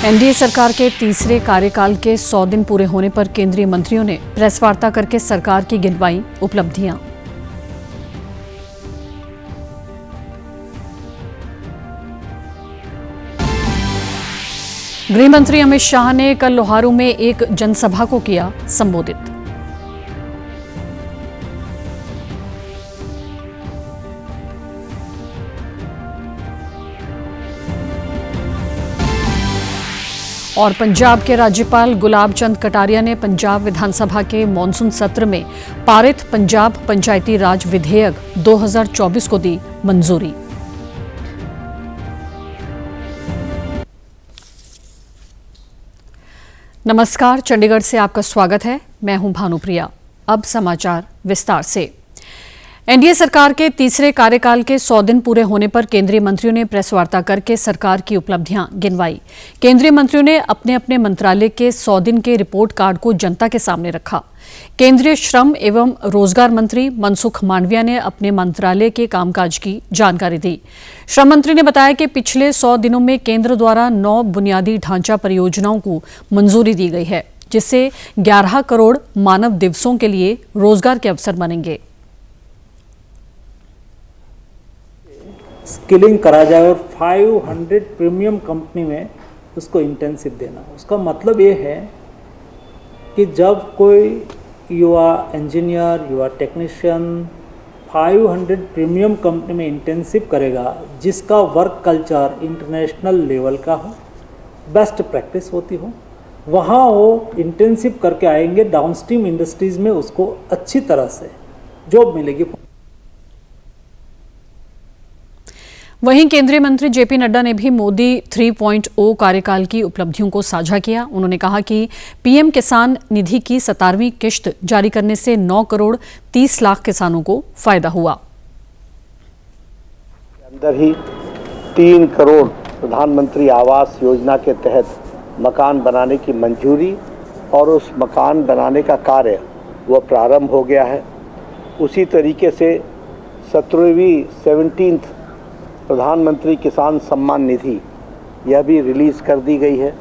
NDA सरकार के तीसरे कार्यकाल के 100 दिन पूरे होने पर केंद्रीय मंत्रियों ने प्रेस वार्ता करके सरकार की गिनवाई उपलब्धियां। गृह मंत्री अमित शाह ने कल लोहारू में एक जनसभा को किया संबोधित। और पंजाब के राज्यपाल गुलाब चंद कटारिया ने पंजाब विधानसभा के मॉनसून सत्र में पारित पंजाब पंचायती राज विधेयक 2024 को दी मंजूरी। नमस्कार, चंडीगढ़ से आपका स्वागत है। मैं हूं भानुप्रिया। अब समाचार विस्तार से। एनडीए सरकार के तीसरे कार्यकाल के 100 दिन पूरे होने पर केंद्रीय मंत्रियों ने प्रेस वार्ता करके सरकार की उपलब्धियां गिनवाई। केंद्रीय मंत्रियों ने अपने अपने मंत्रालय के 100 दिन के रिपोर्ट कार्ड को जनता के सामने रखा। केंद्रीय श्रम एवं रोजगार मंत्री मनसुख मांडविया ने अपने मंत्रालय के कामकाज की जानकारी दी। श्रम मंत्री ने बताया कि पिछले 100 दिनों में केंद्र द्वारा 9 बुनियादी ढांचा परियोजनाओं को मंजूरी दी गई है, जिससे 11 करोड़ मानव दिवसों के लिए रोजगार के अवसर बनेंगे। स्किलिंग करा जाए और 500 प्रीमियम कंपनी में उसको इंटेंसिव देना। उसका मतलब ये है कि जब कोई युवा इंजीनियर, युवा टेक्नीशियन 500 प्रीमियम कंपनी में इंटेंसिव करेगा, जिसका वर्क कल्चर इंटरनेशनल लेवल का हो, बेस्ट प्रैक्टिस होती हो, वहाँ वो इंटेंसिव करके आएंगे। डाउनस्ट्रीम इंडस्ट्रीज़ में उसको अच्छी तरह से जॉब मिलेगी। वहीं केंद्रीय मंत्री जेपी नड्डा ने भी मोदी 3.0 कार्यकाल की उपलब्धियों को साझा किया। उन्होंने कहा कि पीएम किसान निधि की 17वीं किश्त जारी करने से 9 करोड़ 30 लाख किसानों को फायदा हुआ। अंदर ही 3 करोड़ प्रधानमंत्री आवास योजना के तहत मकान बनाने की मंजूरी और उस मकान बनाने का कार्य वह प्रारंभ हो गया है। उसी तरीके से 17वीं प्रधानमंत्री किसान सम्मान निधि यह भी रिलीज़ कर दी गई है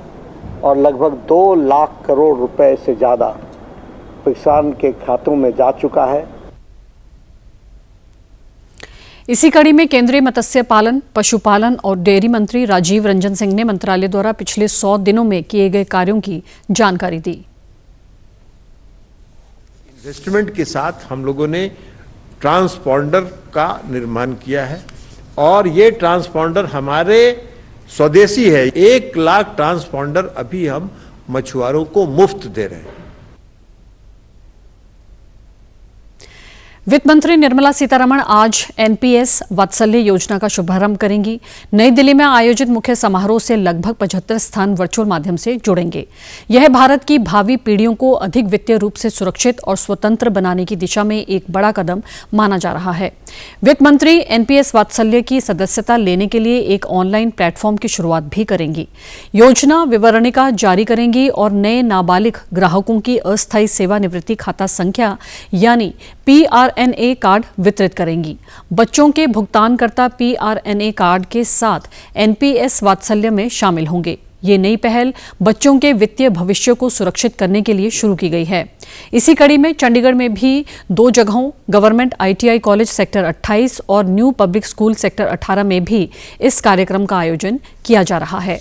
और लगभग 2 लाख करोड़ रुपए से ज़्यादा किसान के खातों में जा चुका है। इसी कड़ी में केंद्रीय मत्स्य पालन, पशुपालन और डेयरी मंत्री राजीव रंजन सिंह ने मंत्रालय द्वारा पिछले 100 दिनों में किए गए कार्यों की जानकारी दी। इन्वेस्टमेंट के साथ हम लोगों ने ट्रांसपॉन्डर का निर्माण किया है और ये ट्रांसपॉन्डर हमारे स्वदेशी है। 1 लाख ट्रांसपॉन्डर अभी हम मछुआरों को मुफ्त दे रहे हैं। वित्त मंत्री निर्मला सीतारमण आज एनपीएस वात्सल्य योजना का शुभारंभ करेंगी। नई दिल्ली में आयोजित मुख्य समारोह से लगभग 75 स्थान वर्चुअल माध्यम से जुड़ेंगे। यह भारत की भावी पीढ़ियों को अधिक वित्तीय रूप से सुरक्षित और स्वतंत्र बनाने की दिशा में एक बड़ा कदम माना जा रहा है। वित्त मंत्री एनपीएस वात्सल्य की सदस्यता लेने के लिए एक ऑनलाइन प्लेटफॉर्म की शुरुआत भी करेंगी। योजना विवरणिका जारी करेंगी और नए नाबालिग ग्राहकों की अस्थायी सेवानिवृत्ति खाता संख्या यानी पीआरएनए कार्ड वितरित करेंगी। बच्चों के भुगतानकर्ता पीआरएनए कार्ड के साथ एनपीएस वात्सल्य में शामिल होंगे। ये नई पहल बच्चों के वित्तीय भविष्य को सुरक्षित करने के लिए शुरू की गई है। इसी कड़ी में चंडीगढ़ में भी 2 जगहों गवर्नमेंट आईटीआई कॉलेज सेक्टर 28 और न्यू पब्लिक स्कूल सेक्टर 18 में भी इस कार्यक्रम का आयोजन किया जा रहा है।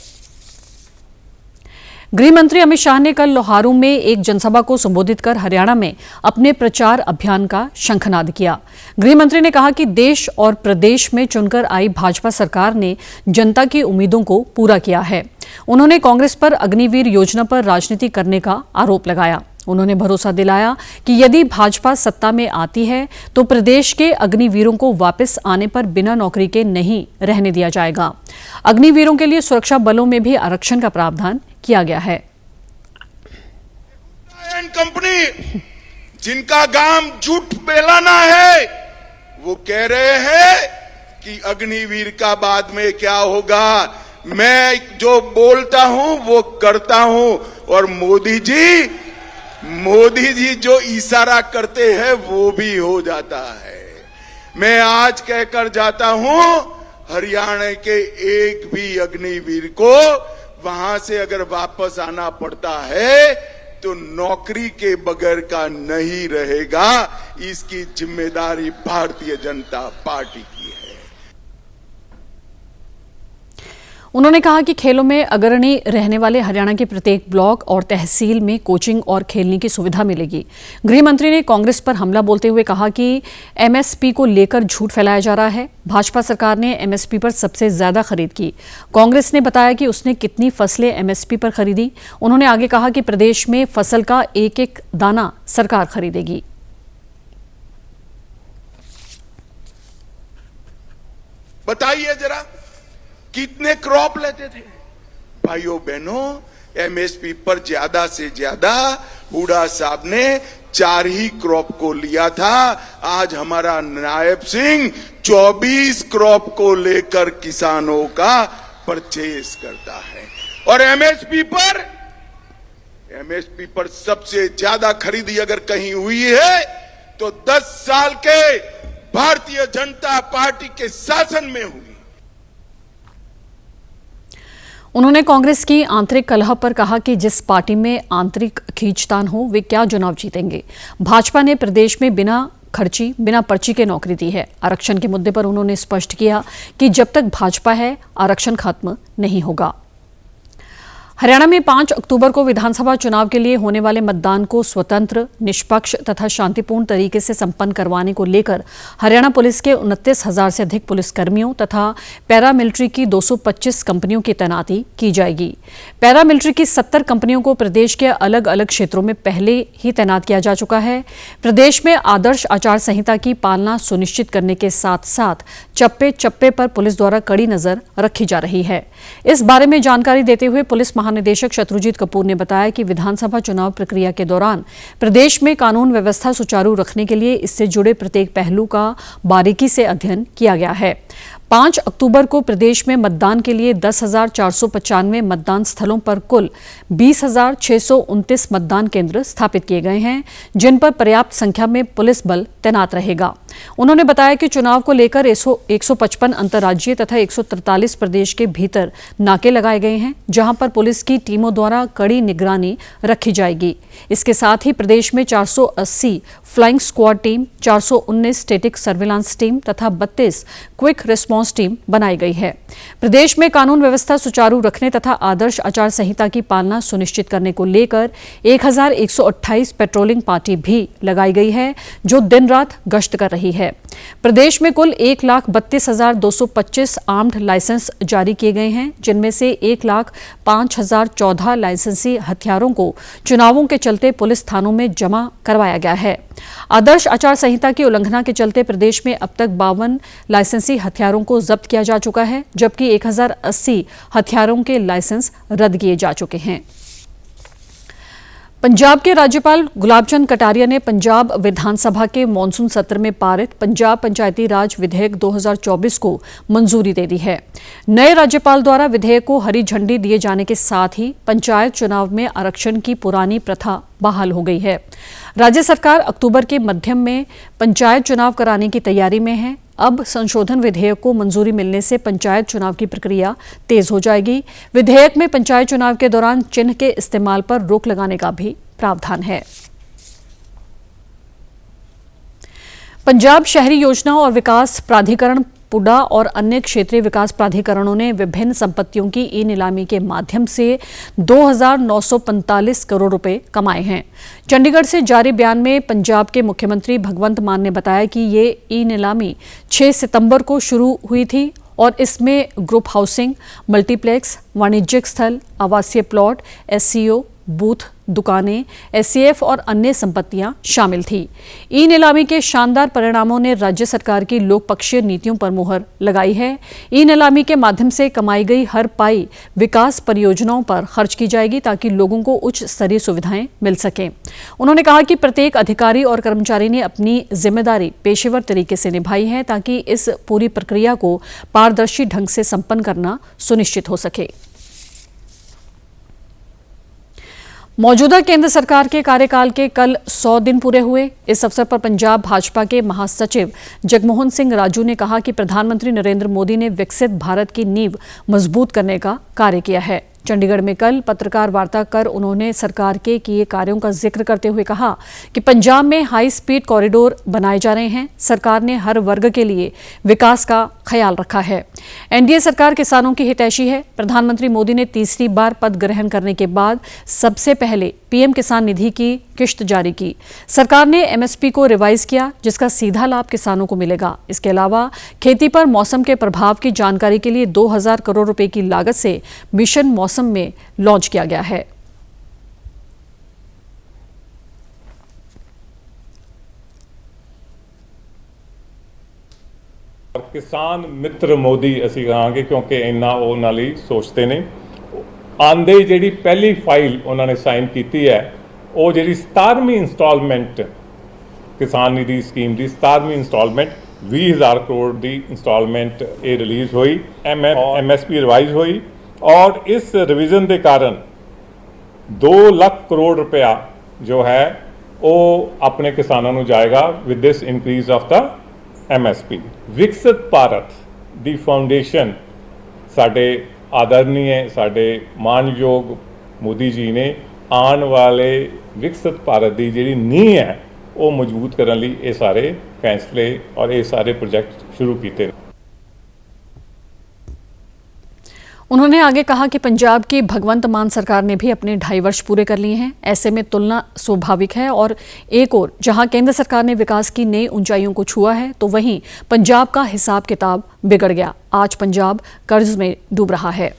गृह मंत्री अमित शाह ने कल लोहारू में एक जनसभा को संबोधित कर हरियाणा में अपने प्रचार अभियान का शंखनाद किया। गृह मंत्री ने कहा कि देश और प्रदेश में चुनकर आई भाजपा सरकार ने जनता की उम्मीदों को पूरा किया है। उन्होंने कांग्रेस पर अग्निवीर योजना पर राजनीति करने का आरोप लगाया। उन्होंने भरोसा दिलाया कि यदि भाजपा सत्ता में आती है तो प्रदेश के अग्निवीरों को वापस आने पर बिना नौकरी के नहीं रहने दिया जाएगा। अग्निवीरों के लिए सुरक्षा बलों में भी आरक्षण का प्रावधान किया गया है। कंपनी जिनका काम झूठ बेलाना है, वो कह रहे हैं कि अग्निवीर का बाद में क्या होगा। मैं जो बोलता हूं वो करता हूं और मोदी जी जो इशारा करते हैं वो भी हो जाता है। मैं आज कहकर जाता हूं, हरियाणा के एक भी अग्निवीर को वहां से अगर वापस आना पड़ता है तो नौकरी के बगैर का नहीं रहेगा। इसकी जिम्मेदारी भारतीय जनता पार्टी की है। उन्होंने कहा कि खेलों में अग्रणी रहने वाले हरियाणा के प्रत्येक ब्लॉक और तहसील में कोचिंग और खेलने की सुविधा मिलेगी। गृह मंत्री ने कांग्रेस पर हमला बोलते हुए कहा कि एमएसपी को लेकर झूठ फैलाया जा रहा है। भाजपा सरकार ने एमएसपी पर सबसे ज्यादा खरीद की। कांग्रेस ने बताया कि उसने कितनी फसलें एमएसपी पर खरीदी। उन्होंने आगे कहा कि प्रदेश में फसल का एक एक दाना सरकार खरीदेगी। बताइए जरा कितने क्रॉप लेते थे? भाइयों बहनों, एमएसपी पर ज्यादा से ज्यादा हुडा साहब ने 4 ही क्रॉप को लिया था। आज हमारा नायब सिंह 24 क्रॉप को लेकर किसानों का परचेज करता है। और एमएसपी पर सबसे ज्यादा खरीदी अगर कहीं हुई है तो 10 साल के भारतीय जनता पार्टी के शासन में हुई। उन्होंने कांग्रेस की आंतरिक कलह पर कहा कि जिस पार्टी में आंतरिक खींचतान हो वे क्या चुनाव जीतेंगे। भाजपा ने प्रदेश में बिना खर्ची बिना पर्ची के नौकरी दी है। आरक्षण के मुद्दे पर उन्होंने स्पष्ट किया कि जब तक भाजपा है आरक्षण खत्म नहीं होगा। हरियाणा में 5 अक्टूबर को विधानसभा चुनाव के लिए होने वाले मतदान को स्वतंत्र, निष्पक्ष तथा शांतिपूर्ण तरीके से संपन्न करवाने को लेकर हरियाणा पुलिस के 29,000 से अधिक पुलिसकर्मियों तथा पैरामिलिट्री की 225 कंपनियों की तैनाती की जाएगी। पैरामिलिट्री की 70 कंपनियों को प्रदेश के अलग अलग क्षेत्रों में पहले ही तैनात किया जा चुका है। प्रदेश में आदर्श आचार संहिता की पालना सुनिश्चित करने के साथ साथ चप्पे चप्पे पर पुलिस द्वारा कड़ी नजर रखी जा रही है। इस बारे में जानकारी देते हुए पुलिस महानिदेशक शत्रुजीत कपूर ने बताया कि विधानसभा चुनाव प्रक्रिया के दौरान प्रदेश में कानून व्यवस्था सुचारू रखने के लिए इससे जुड़े प्रत्येक पहलू का बारीकी से अध्ययन किया गया है। 5 अक्टूबर को प्रदेश में मतदान के लिए 10,495 मतदान स्थलों पर कुल 20,629 मतदान केंद्र स्थापित किए गए हैं, जिन पर पर्याप्त संख्या में पुलिस बल तैनात रहेगा। उन्होंने बताया कि चुनाव को लेकर 155 अंतर्राज्यीय तथा 143 प्रदेश के भीतर नाके लगाए गए हैं, जहां पर पुलिस की टीमों द्वारा कड़ी निगरानी रखी जाएगी। इसके साथ ही प्रदेश में 480 flying squad team, 419 static surveillance team तथा 32 क्विक रिस्पांस टीम बनाई गई है। प्रदेश में कानून व्यवस्था सुचारू रखने तथा आदर्श आचार संहिता की पालना सुनिश्चित करने को लेकर 1128 पेट्रोलिंग पार्टी भी लगाई गई है, जो दिन रात गश्त कर रही है। प्रदेश में कुल 1,32,225 आर्म्ड लाइसेंस जारी किए गए हैं, जिनमें से 1,05,014 लाइसेंसी हथियारों को चुनावों के चलते पुलिस थानों में जमा करवाया गया है। आदर्श आचार संहिता की उल्लंघना के चलते प्रदेश में अब तक 52 लाइसेंसी हथियारों को जब्त किया जा चुका है, जबकि 1,080 हथियारों के लाइसेंस रद्द किए जा चुके हैं। पंजाब के राज्यपाल गुलाब चंद कटारिया ने पंजाब विधानसभा के मॉनसून सत्र में पारित पंजाब पंचायती राज विधेयक 2024 को मंजूरी दे दी है। नए राज्यपाल द्वारा विधेयक को हरी झंडी दिए जाने के साथ ही पंचायत चुनाव में आरक्षण की पुरानी प्रथा बहाल हो गई है। राज्य सरकार अक्टूबर के मध्यम में पंचायत चुनाव कराने की तैयारी में है। अब संशोधन विधेयक को मंजूरी मिलने से पंचायत चुनाव की प्रक्रिया तेज हो जाएगी। विधेयक में पंचायत चुनाव के दौरान चिन्ह के इस्तेमाल पर रोक लगाने का भी प्रावधान है। पंजाब शहरी योजना और विकास प्राधिकरण पुडा और अन्य क्षेत्रीय विकास प्राधिकरणों ने विभिन्न संपत्तियों की ई नीलामी के माध्यम से 2,945 करोड़ रुपए कमाए हैं। चंडीगढ़ से जारी बयान में पंजाब के मुख्यमंत्री भगवंत मान ने बताया कि ये ई नीलामी 6 सितंबर को शुरू हुई थी और इसमें ग्रुप हाउसिंग, मल्टीप्लेक्स, वाणिज्यिक स्थल, आवासीय प्लॉट, एससीओ, बूथ दुकानें, एससीएफ और अन्य संपत्तियां शामिल थी। ई नीलामी के शानदार परिणामों ने राज्य सरकार की लोकपक्षीय नीतियों पर मुहर लगाई है। ई नीलामी के माध्यम से कमाई गई हर पाई विकास परियोजनाओं पर खर्च की जाएगी ताकि लोगों को उच्च स्तरीय सुविधाएं मिल सकें। उन्होंने कहा कि प्रत्येक अधिकारी और कर्मचारी ने अपनी जिम्मेदारी पेशेवर तरीके से निभाई है ताकि इस पूरी प्रक्रिया को पारदर्शी ढंग से संपन्न करना सुनिश्चित हो सके। मौजूदा केंद्र सरकार के कार्यकाल के कल 100 दिन पूरे हुए। इस अवसर पर पंजाब भाजपा के महासचिव जगमोहन सिंह राजू ने कहा कि प्रधानमंत्री नरेंद्र मोदी ने विकसित भारत की नींव मजबूत करने का कार्य किया है। चंडीगढ़ में कल पत्रकार वार्ता कर उन्होंने सरकार के किए कार्यों का जिक्र करते हुए कहा कि पंजाब में हाई स्पीड कॉरिडोर बनाए जा रहे हैं। सरकार ने हर वर्ग के लिए विकास का ख्याल रखा है। एनडीए सरकार किसानों की हितैषी है। प्रधानमंत्री मोदी ने तीसरी बार पद ग्रहण करने के बाद सबसे पहले पीएम किसान निधि की किश्त जारी की। सरकार ने एमएसपी को रिवाइज किया, जिसका सीधा लाभ किसानों को मिलेगा। इसके अलावा खेती पर मौसम के प्रभाव की जानकारी के लिए 2000 करोड़ रुपए की लागत से मिशन मौसम में लॉन्च किया गया है। किसान मित्र मोदी असी कहांगे, क्योंकि इन्ना उन्हां लई सोचते ने। आंदे जिहड़ी पहली फाइल उन्होंने साइन की है, वो जिहड़ी 17वीं इंस्टॉलमेंट किसान निधि स्कीम की 17वीं इंस्टॉलमेंट 20,000 करोड़ की इंस्टॉलमेंट ये रिलीज़ हुई, एमएसपी रिवाइज हुई और इस रिवीजन के कारण 2 लाख करोड़ रुपया जो है वो अपने किसानों को जाएगा with this increase of the MSP. विकसित भारत दी फाउंडेशन साडे आदरणीय साडे मानयोग मोदी जी ने आने वाले विकसित भारत की जिहड़ी नींह है वो मजबूत करने लई ये सारे फैसले और ये सारे प्रोजेक्ट शुरू किए। उन्होंने आगे कहा कि पंजाब की भगवंत मान सरकार ने भी अपने 2.5 वर्ष पूरे कर लिए हैं। ऐसे में तुलना स्वाभाविक है और एक और जहां केंद्र सरकार ने विकास की नई ऊंचाइयों को छुआ है, तो वहीं पंजाब का हिसाब किताब बिगड़ गया। आज पंजाब कर्ज में डूब रहा है।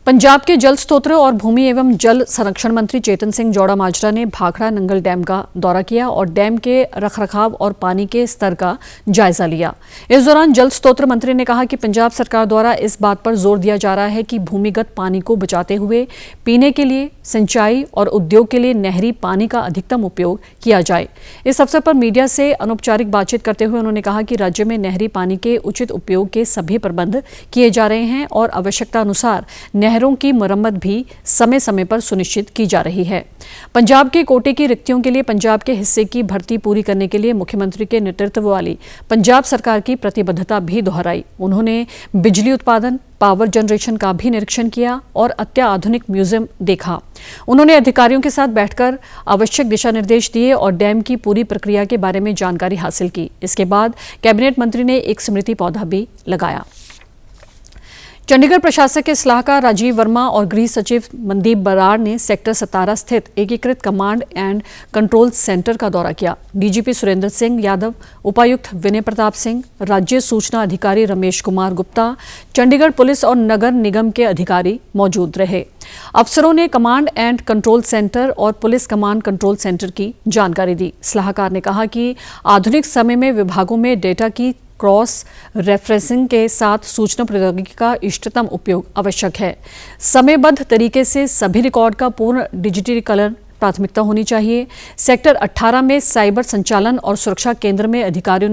पंजाब के जल स्रोत और भूमि एवं जल संरक्षण मंत्री चेतन सिंह जौड़ा माजरा ने भाखड़ा नंगल डैम का दौरा किया और डैम के रखरखाव और पानी के स्तर का जायजा लिया। इस दौरान जल स्रोत मंत्री ने कहा कि पंजाब सरकार द्वारा इस बात पर जोर दिया जा रहा है कि भूमिगत पानी को बचाते हुए पीने के लिए, सिंचाई और उद्योग के लिए नहरी पानी का अधिकतम उपयोग किया जाए। इस अवसर पर मीडिया से अनौपचारिक बातचीत करते हुए उन्होंने कहा कि राज्य में नहरी पानी के उचित उपयोग के सभी प्रबंध किए जा रहे हैं और आवश्यकता अनुसार नहरों की मरम्मत भी समय समय पर सुनिश्चित की जा रही है। पंजाब के कोटे की रिक्तियों के लिए पंजाब के हिस्से की भर्ती पूरी करने के लिए मुख्यमंत्री के नेतृत्व वाली पंजाब सरकार की प्रतिबद्धता भी दोहराई। उन्होंने बिजली उत्पादन, पावर जनरेशन का भी निरीक्षण किया और अत्याधुनिक म्यूजियम देखा। उन्होंने अधिकारियों के साथ बैठकर आवश्यक दिशा निर्देश दिए और डैम की पूरी प्रक्रिया के बारे में जानकारी हासिल की। इसके बाद कैबिनेट मंत्री ने एक स्मृति पौधा भी लगाया। चंडीगढ़ प्रशासक के सलाहकार राजीव वर्मा और गृह सचिव मनदीप बराड़ ने सेक्टर 17 स्थित एकीकृत कमांड एंड कंट्रोल सेंटर का दौरा किया। डीजीपी सुरेंद्र सिंह यादव, उपायुक्त विनय प्रताप सिंह, राज्य सूचना अधिकारी रमेश कुमार गुप्ता, चंडीगढ़ पुलिस और नगर निगम के अधिकारी मौजूद रहे। अफसरों ने कमांड एंड कंट्रोल सेंटर और पुलिस कमांड कंट्रोल सेंटर की जानकारी दी। सलाहकार ने कहा कि आधुनिक समय में विभागों में डेटा की क्रॉस रेफरेंसिंग के साथ सूचना प्रौद्योगिकी का इष्टतम उपयोग आवश्यक है। समयबद्ध तरीके से सभी रिकॉर्ड का पूर्ण डिजिटलीकरण प्राथमिकता होनी चाहिए। सेक्टर 18 में साइबर संचालन और सुरक्षा केंद्र में अधिकारियों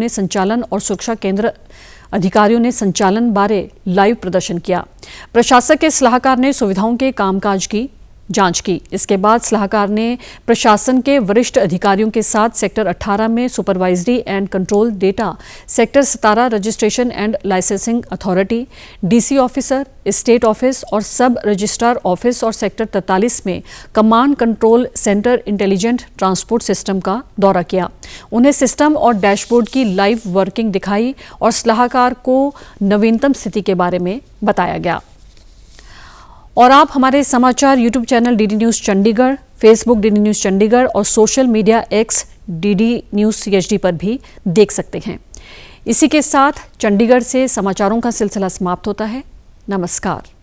ने संचालन बारे लाइव प्रदर्शन किया। प्रशासक के सलाहकार ने सुविधाओं के कामकाज की जांच की। इसके बाद सलाहकार ने प्रशासन के वरिष्ठ अधिकारियों के साथ सेक्टर 18 में supervisory and control data, sector 17 registration and licensing authority, DC officer, state office और सब रजिस्ट्रार ऑफिस और सेक्टर 43 में command control centre intelligent transport system का दौरा किया। उन्हें सिस्टम और डैशबोर्ड की लाइव वर्किंग दिखाई और सलाहकार को नवीनतम स्थिति के बारे में बताया गया। और आप हमारे समाचार YouTube channel DD news Chandigarh, Facebook DD news Chandigarh और social media X DD news CHD पर भी देख सकते हैं। इसी के साथ चंडीगढ़ से समाचारों का सिलसिला समाप्त होता है। नमस्कार।